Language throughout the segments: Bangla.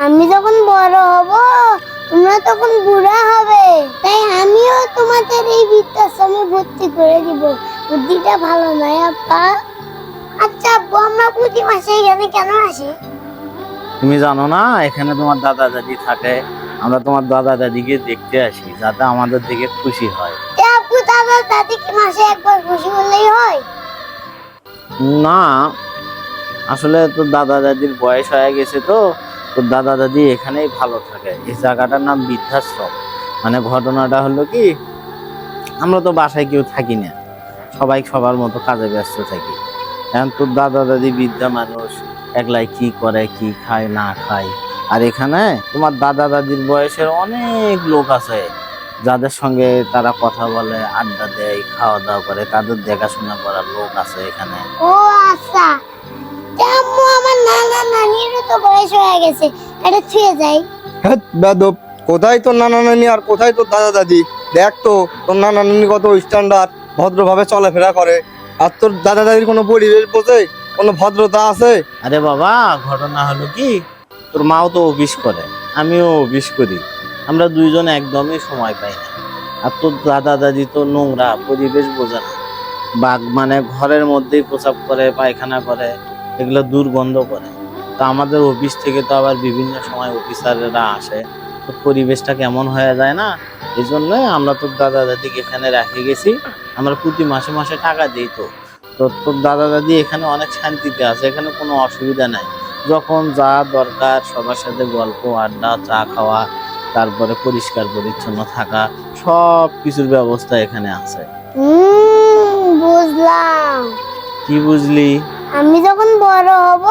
আমি যখন বড় হব তোমরা তখন বুড়া হবে, তাই আমিও তোমাদের এই বৃদ্ধাশ্রমে ভর্তি করে দিব। বুদ্ধিটা ভালো নয় আপা? আচ্ছা আব্বু, আমরা প্রতি মাসে এখানে কেন আসি? তুমি জানো না এখানে তোমার দাদা দাদি থাকে? আমরা তোমার দাদা দাদিকে দেখতে আসি যাতে আমাদের দিকে খুশি হয়। এ আব্বু, দাদা দাদি কি মাসে একবার খুশি হলেই হয়? না, আসলে তোর দাদা দাদির বয়স হয়ে গেছে তো তোর দাদা দাদি এখানেই ভালো থাকে। এই জায়গাটার নাম বৃদ্ধাশ্রম। মানে ঘটনাটা হলো কি, আমরা তো বাসায় কেউ থাকি না, সবাই সবার মতো কাজে ব্যস্ত থাকি। এখন তোর দাদা দাদি বৃদ্ধা মানুষ, একলাই কি করে কি খায় না খায়। আর এখানে তোমার দাদা দাদির বয়সের অনেক লোক আছে যাদের সঙ্গে তারা কথা বলে, আড্ডা দেয়, খাওয়া দাওয়া করে, তাদের দেখাশোনা করার লোক আছে এখানে। ও আচ্ছা, তা আম্মু, আমার নানা নানিরও তো বয়স হয়ে গেছে, এটা ছুঁয়ে যাই। হ্যাঁ বেদব, কোথায় তোর নানা নানি আর কোথায় তোর দাদা দাদি? দেখ তো তোর নানা নানি কত স্ট্যান্ডার্ড, ভদ্রভাবে চলাফেরা করে, আর তোর দাদা দাদির কোনো পরিবেশ বোঝে, কোনো ভদ্রতা আছে? আরে বাবা, ঘটনা হলো কি, তোর মাও তো অফিস করে, আমিও অফিস করি, আমরা দুইজন একদমই সময় পাই না। আর তোর দাদা দাদি তো নোংরা, পরিবেশ বোঝে না। বাঘ মানে ঘরের মধ্যেই প্রসাব করে, পায়খানা করে, এগুলো দুর্গন্ধ করে। তো আমাদের অফিস থেকে তো আবার বিভিন্ন সময় অফিসাররা আসে, তো পরিবেশটা কেমন হয়ে যায় না। এই জন্যই আমরা তোর দাদা দাদিকে এখানে রেখে গেছি। আমরা প্রতি মাসে মাসে টাকা দিই। তো তো তোর দাদা দাদি এখানে অনেক শান্তিতে আছে, এখানে কোনো অসুবিধা নাই। যখন যা দরকার সবার সাথে গল্প আড্ডা, চা খাওয়া, তারপরে পরিষ্কার পরিচ্ছন্ন থাকা, সব কিছুর ব্যবস্থা এখানে আছে। বুঝলাম। কি বুঝলি? আমি যখন বড় হব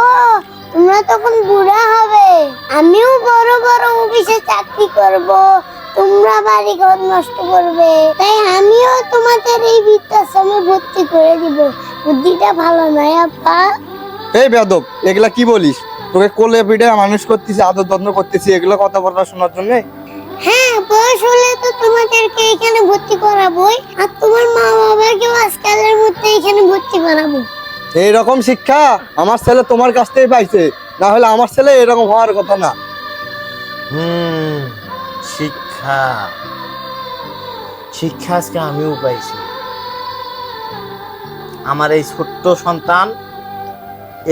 তোমরা তখন বুড়া হবে, আমিও বড় বড় অফিসে চাকরি করব, তোমরা বাড়ি ঘর নষ্ট করবে, তাই আমিও তোমাদের এই বৃদ্ধাশ্রমে ভর্তি করে দিব। বুদ্ধিটা ভালো নয় আপা? এই বেদব, এগুলা কি বলিস? তোকে কোলে পিঠে মানুষ করতেছি, আদর যত্ন করতেছি, এগুলো কথা বলা শোনার জন্য? হ্যাঁ, বয়স হলে তো তোমাদেরকে এখানে ভর্তি করাবোই, আর তোমার মা বাবাকেও আজকালের মধ্যে এখানে ভর্তি করাবো। এইরকম শিক্ষা আমার ছেলে তোমার কাছ থেকে পাইছে, না হলে আমার ছেলে এরকম হওয়ার কথা না। শিক্ষা, শিক্ষা আজকে আমিও পাইছি। আমার এই ছোট্ট সন্তান,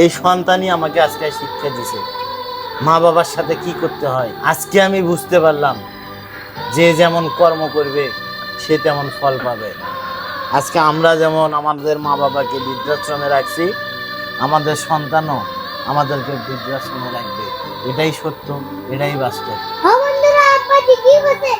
এই সন্তানই আমাকে আজকে শিক্ষা দিছে মা বাবার সাথে কি করতে হয়। আজকে আমি বুঝতে পারলাম, যে যেমন কর্ম করবে সে তেমন ফল পাবে। আজকে আমরা যেমন আমাদের মা বাবাকে বৃদ্ধাশ্রমে রাখছি, আমাদের সন্তানও আমাদেরকে বৃদ্ধাশ্রমে রাখবে। এটাই সত্য, এটাই বাস্তব। হ্যাঁ বন্ধুরা, আপা ঠিকই বলছে।